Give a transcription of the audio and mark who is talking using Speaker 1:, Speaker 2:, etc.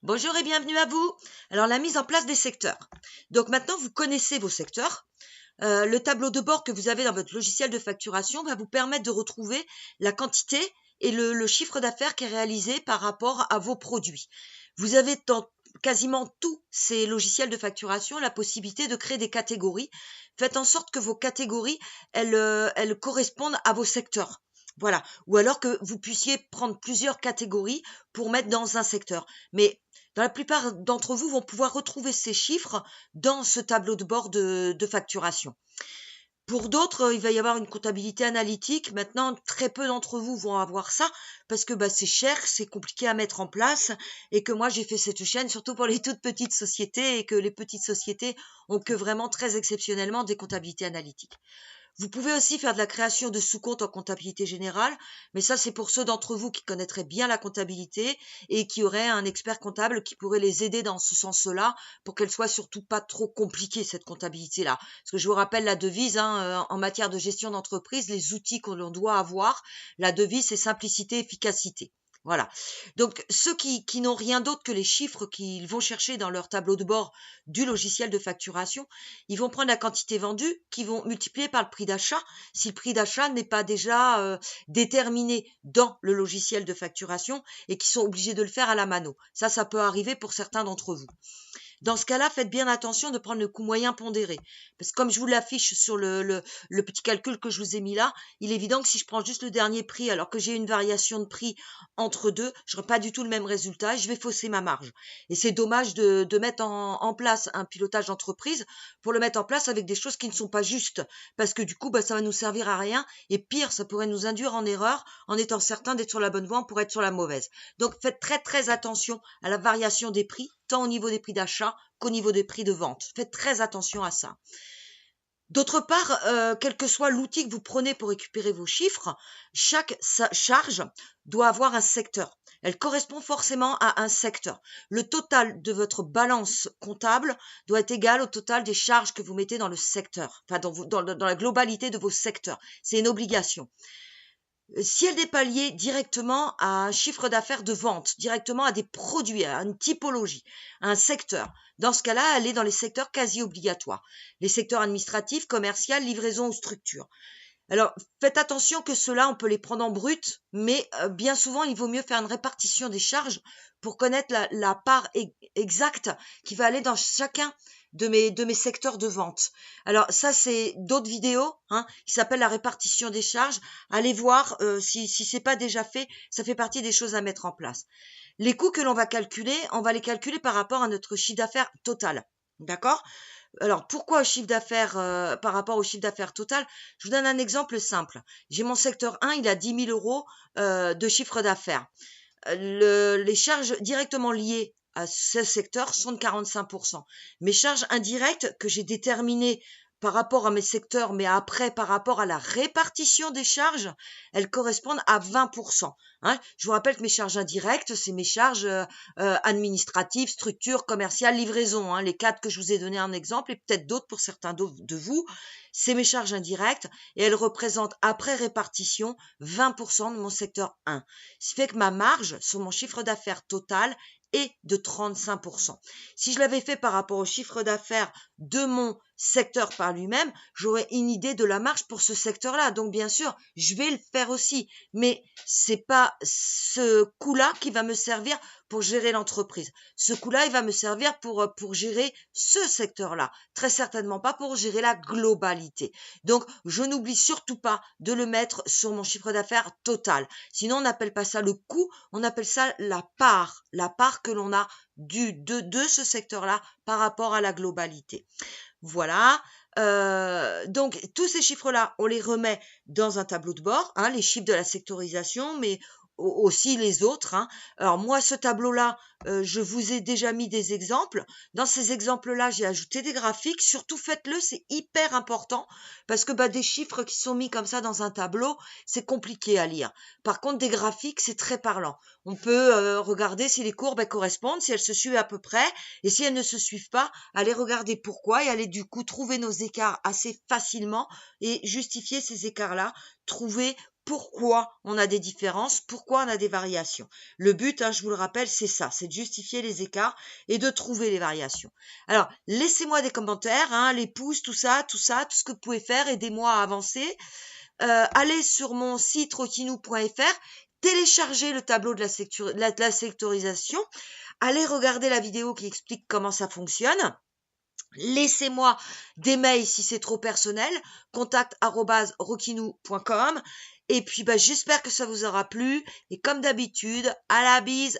Speaker 1: Bonjour et bienvenue à vous. Alors la mise en place des secteurs. Donc maintenant vous connaissez vos secteurs. Le tableau de bord que vous avez dans votre logiciel de facturation va vous permettre de retrouver la quantité et le chiffre d'affaires qui est réalisé par rapport à vos produits. Vous avez dans quasiment tous ces logiciels de facturation la possibilité de créer des catégories. Faites en sorte que vos catégories, elles correspondent à vos secteurs. Voilà. Ou alors que vous puissiez prendre plusieurs catégories pour mettre dans un secteur. Mais la plupart d'entre vous vont pouvoir retrouver ces chiffres dans ce tableau de bord de facturation. Pour d'autres, il va y avoir une comptabilité analytique. Maintenant, très peu d'entre vous vont avoir ça parce que c'est cher, c'est compliqué à mettre en place et que moi, j'ai fait cette chaîne surtout pour les toutes petites sociétés et que les petites sociétés ont que vraiment très exceptionnellement des comptabilités analytiques. Vous pouvez aussi faire de la création de sous-comptes en comptabilité générale, mais ça, c'est pour ceux d'entre vous qui connaîtraient bien la comptabilité et qui auraient un expert comptable qui pourrait les aider dans ce sens-là pour qu'elle soit surtout pas trop compliquée, cette comptabilité-là. Parce que je vous rappelle la devise, en matière de gestion d'entreprise, les outils que l'on doit avoir, la devise, c'est simplicité, efficacité. Voilà. Donc, ceux qui n'ont rien d'autre que les chiffres qu'ils vont chercher dans leur tableau de bord du logiciel de facturation, ils vont prendre la quantité vendue, qu'ils vont multiplier par le prix d'achat, si le prix d'achat n'est pas déjà déterminé dans le logiciel de facturation et qu'ils sont obligés de le faire à la mano. Ça peut arriver pour certains d'entre vous. Dans ce cas-là, faites bien attention de prendre le coût moyen pondéré. Parce que comme je vous l'affiche sur le petit calcul que je vous ai mis là, il est évident que si je prends juste le dernier prix alors que j'ai une variation de prix entre deux, je n'aurai pas du tout le même résultat et je vais fausser ma marge. Et c'est dommage de mettre en place un pilotage d'entreprise pour le mettre en place avec des choses qui ne sont pas justes. Parce que du coup, ça va nous servir à rien. Et pire, ça pourrait nous induire en erreur en étant certain d'être sur la bonne voie pour être sur la mauvaise. Donc faites très très attention à la variation des prix, tant au niveau des prix d'achat qu'au niveau des prix de vente. Faites très attention à ça. D'autre part, quel que soit l'outil que vous prenez pour récupérer vos chiffres, chaque charge doit avoir un secteur. Elle correspond forcément à un secteur. Le total de votre balance comptable doit être égal au total des charges que vous mettez dans le secteur, enfin dans la globalité de vos secteurs. C'est une obligation. Si elle n'est pas liée directement à un chiffre d'affaires de vente, directement à des produits, à une typologie, à un secteur, dans ce cas-là, elle est dans les secteurs quasi obligatoires. Les secteurs administratifs, commerciaux, livraison ou structure. Alors, faites attention que ceux-là, on peut les prendre en brut, mais bien souvent, il vaut mieux faire une répartition des charges pour connaître la part exacte qui va aller dans chacun de mes secteurs de vente. Alors, ça, c'est d'autres vidéos qui s'appellent la répartition des charges. Allez voir si c'est pas déjà fait, ça fait partie des choses à mettre en place. Les coûts que l'on va calculer, on va les calculer par rapport à notre chiffre d'affaires total. D'accord ? Alors, pourquoi chiffre d'affaires par rapport au chiffre d'affaires total? Je vous donne un exemple simple. J'ai mon secteur 1, il a 10 000 euros de chiffre d'affaires. Les charges directement liées à ce secteur sont de 45%. Mes charges indirectes que j'ai déterminées par rapport à mes secteurs, mais après par rapport à la répartition des charges, elles correspondent à 20%. Je vous rappelle que mes charges indirectes, c'est mes charges administratives, structure, commerciale, livraison. Les 4 que je vous ai donné en exemple, et peut-être d'autres pour certains de vous, c'est mes charges indirectes et elles représentent après répartition 20% de mon secteur 1. Ce qui fait que ma marge sur mon chiffre d'affaires total est de 35%. Si je l'avais fait par rapport au chiffre d'affaires de mon secteur par lui-même, j'aurais une idée de la marge pour ce secteur-là. Donc, bien sûr, je vais le faire aussi. Mais c'est pas ce coût-là qui va me servir pour gérer l'entreprise. Ce coût-là, il va me servir pour gérer ce secteur-là. Très certainement pas pour gérer la globalité. Donc, je n'oublie surtout pas de le mettre sur mon chiffre d'affaires total. Sinon, on n'appelle pas ça le coût, on appelle ça la part que l'on a de ce secteur-là par rapport à la globalité. Voilà. Donc, tous ces chiffres-là, on les remet dans un tableau de bord, les chiffres de la sectorisation, mais aussi les autres. Alors moi, ce tableau-là, je vous ai déjà mis des exemples. Dans ces exemples-là, j'ai ajouté des graphiques. Surtout, faites-le, c'est hyper important parce que des chiffres qui sont mis comme ça dans un tableau, c'est compliqué à lire. Par contre, des graphiques, c'est très parlant. On peut regarder si les courbes correspondent, si elles se suivent à peu près, et si elles ne se suivent pas, aller regarder pourquoi et aller du coup trouver nos écarts assez facilement et justifier ces écarts-là, trouver pourquoi on a des différences, pourquoi on a des variations. Le but, je vous le rappelle, c'est ça, c'est de justifier les écarts et de trouver les variations. Alors, laissez-moi des commentaires, les pouces, tout ce que vous pouvez faire, aidez-moi à avancer. Allez sur mon site rockinou.fr, téléchargez le tableau de la sectorisation, allez regarder la vidéo qui explique comment ça fonctionne. Laissez-moi des mails si c'est trop personnel, contact@rockinou.com. Et puis j'espère que ça vous aura plu. Et comme d'habitude, à la bise.